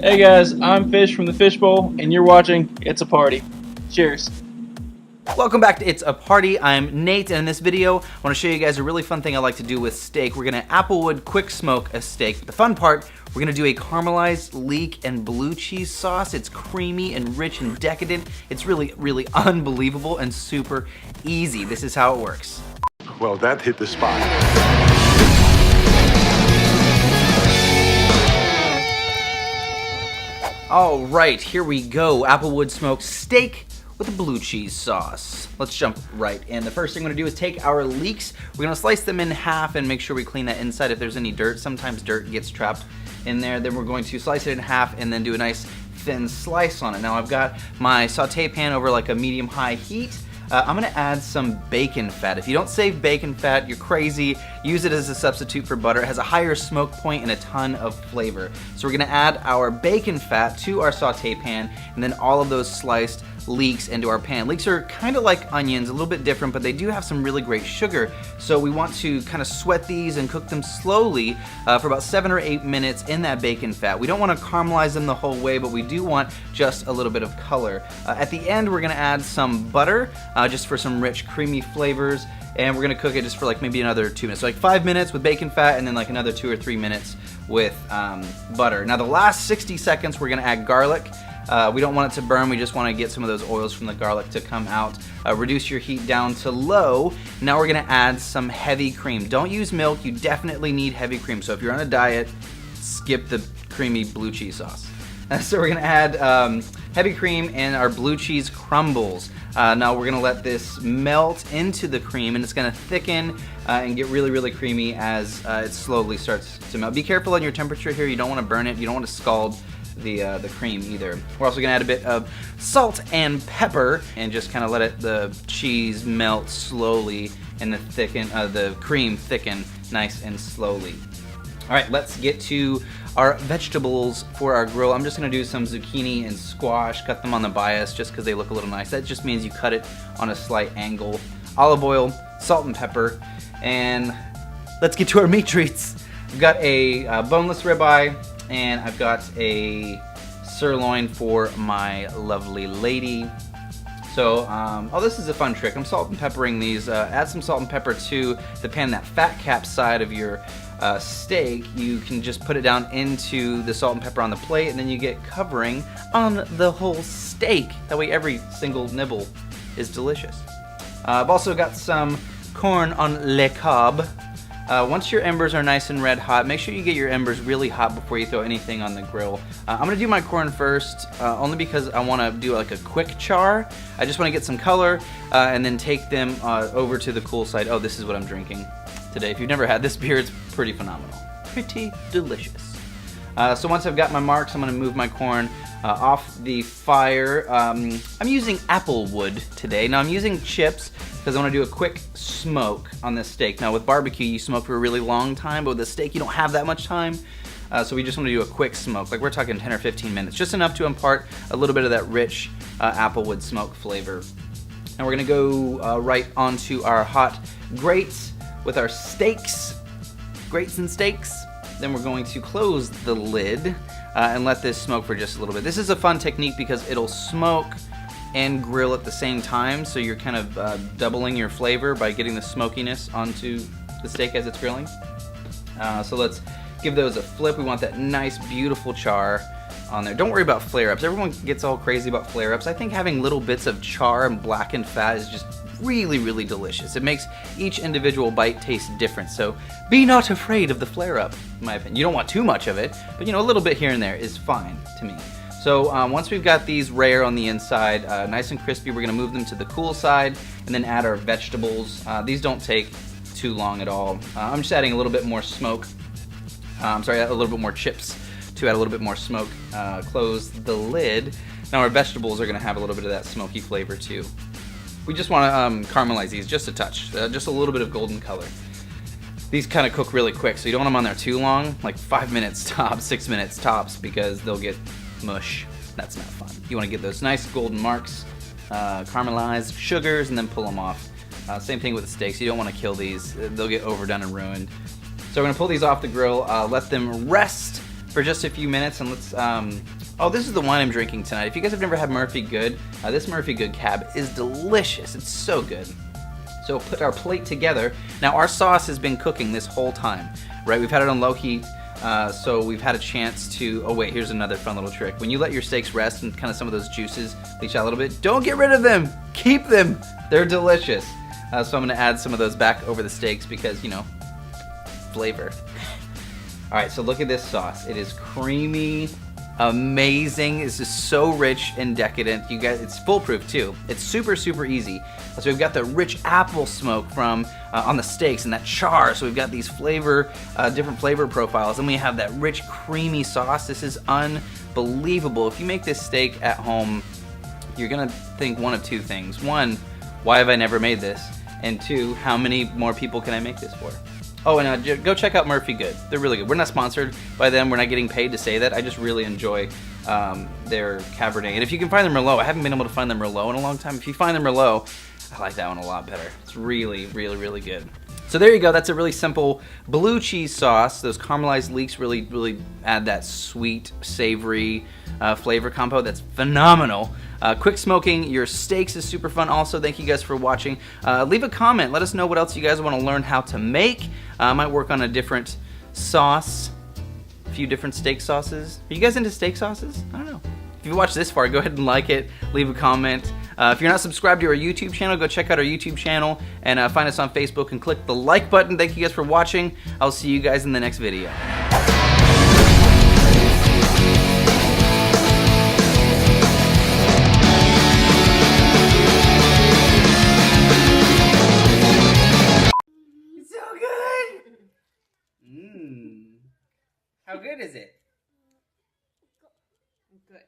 Hey guys, I'm Fish from the Fishbowl, and you're watching It's a Party. Cheers. Welcome back to It's a Party. I'm Nate, and in this video, I want to show you guys a really fun thing I like to do with steak. We're gonna applewood quick smoke a steak. The fun part, we're gonna do a caramelized leek and blue cheese sauce. It's creamy and rich and decadent. It's really, really unbelievable and super easy. This is how it works. Well, that hit the spot. All right, here we go. Applewood smoked steak with a blue cheese sauce. Let's jump right in. The first thing we're gonna do is take our leeks. We're gonna slice them in half and make sure we clean that inside if there's any dirt. Sometimes dirt gets trapped in there. Then we're going to slice it in half and then do a nice thin slice on it. Now I've got my saute pan over like a medium-high heat. I'm gonna add some bacon fat. If you don't save bacon fat, you're crazy. Use it as a substitute for butter. It has a higher smoke point and a ton of flavor. So we're gonna add our bacon fat to our saute pan and then all of those sliced leeks into our pan. Leeks are kind of like onions, a little bit different, but they do have some really great sugar. So we want to kind of sweat these and cook them slowly for about 7 or 8 minutes in that bacon fat. We don't want to caramelize them the whole way, but we do want just a little bit of color. At the end, we're gonna add some butter just for some rich, creamy flavors, and we're gonna cook it just for like maybe another 2 minutes. So like 5 minutes with bacon fat and then like another 2 or 3 minutes with butter. Now the last 60 seconds, we're gonna add garlic. We don't want it to burn, we just want to get some of those oils from the garlic to come out. Reduce your heat down to low. Now we're going to add some heavy cream. Don't use milk, you definitely need heavy cream. So if you're on a diet, skip the creamy blue cheese sauce. So we're going to add heavy cream and our blue cheese crumbles. Now we're going to let this melt into the cream and it's going to thicken and get really, really creamy as it slowly starts to melt. Be careful on your temperature here, you don't want to burn it, you don't want to scald the cream either. We're also gonna add a bit of salt and pepper and just kind of let the cheese melt slowly and the cream thicken nice and slowly. All right, let's get to our vegetables for our grill. I'm just gonna do some zucchini and squash, cut them on the bias just because they look a little nice. That just means you cut it on a slight angle. Olive oil, salt and pepper, and let's get to our meat treats. We've got a boneless ribeye, and I've got a sirloin for my lovely lady. So, oh, this is a fun trick. I'm salt and peppering these. Add some salt and pepper to the pan, that fat cap side of your steak. You can just put it down into the salt and pepper on the plate, and then you get covering on the whole steak. That way every single nibble is delicious. I've also got some corn on le cob. Once your embers are nice and red hot, make sure you get your embers really hot before you throw anything on the grill. I'm gonna do my corn first, only because I wanna do like a quick char. I just wanna get some color and then take them over to the cool side. Oh, this is what I'm drinking today. If you've never had this beer, it's pretty phenomenal. Pretty delicious. So once I've got my marks, I'm gonna move my corn off the fire. I'm using applewood today. Now I'm using chips because I want to do a quick smoke on this steak. Now with barbecue, you smoke for a really long time, but with the steak, you don't have that much time. So we just want to do a quick smoke. Like we're talking 10 or 15 minutes, just enough to impart a little bit of that rich applewood smoke flavor. And we're gonna go right onto our hot grates with our steaks, grates and steaks. Then we're going to close the lid and let this smoke for just a little bit. This is a fun technique because it'll smoke and grill at the same time, so you're kind of doubling your flavor by getting the smokiness onto the steak as it's grilling. So let's give those a flip. We want that nice, beautiful char on there. Don't worry about flare-ups. Everyone gets all crazy about flare-ups. I think having little bits of char and blackened fat is just really, really delicious. It makes each individual bite taste different, so be not afraid of the flare-up, in my opinion. You don't want too much of it, but you know, a little bit here and there is fine to me. So once we've got these rare on the inside, nice and crispy, we're gonna move them to the cool side and then add our vegetables. These don't take too long at all. I'm just adding a little bit more smoke. A little bit more chips to add a little bit more smoke. Close the lid. Now our vegetables are gonna have a little bit of that smoky flavor too. We just wanna caramelize these just a touch, just a little bit of golden color. These kind of cook really quick, so you don't want them on there too long, like 5 minutes tops, 6 minutes tops, because they'll get mush. That's not fun. You want to get those nice golden marks, caramelized sugars, and then pull them off. Same thing with the steaks. You don't want to kill these. They'll get overdone and ruined. So we're going to pull these off the grill, let them rest for just a few minutes, and let's, oh, this is the wine I'm drinking tonight. If you guys have never had Murphy Good, this Murphy Good cab is delicious. It's so good. So we'll put our plate together. Now our sauce has been cooking this whole time, right? We've had it on low heat, so we've had a chance to, oh wait, here's another fun little trick. When you let your steaks rest and kind of some of those juices leach out a little bit, don't get rid of them. Keep them. They're delicious. So I'm gonna add some of those back over the steaks because, you know, flavor. All right, so look at this sauce. It is creamy, amazing. This is so rich and decadent. You guys, it's foolproof too. It's super, super easy. So we've got the rich apple smoke from on the steaks and that char. So we've got these different flavor profiles, and we have that rich, creamy sauce. This is unbelievable. If you make this steak at home, you're gonna think one of two things. One, why have I never made this? And two, how many more people can I make this for? Oh, and go check out Murphy Good. They're really good. We're not sponsored by them. We're not getting paid to say that. I just really enjoy their Cabernet. And if you can find the Merlot, I haven't been able to find the Merlot in a long time. If you find the Merlot, I like that one a lot better. It's really, really, really good. So there you go. That's a really simple blue cheese sauce. Those caramelized leeks really, really add that sweet, savory flavor combo. That's phenomenal. Quick smoking your steaks is super fun also. Thank you guys for watching. Leave a comment. Let us know what else you guys want to learn how to make. I might work on a different sauce, a few different steak sauces. Are you guys into steak sauces? I don't know. If you watched this far, go ahead and like it. Leave a comment. If you're not subscribed to our YouTube channel, go check out our YouTube channel and find us on Facebook and click the like button. Thank you guys for watching. I'll see you guys in the next video. So good! How good is it? Good.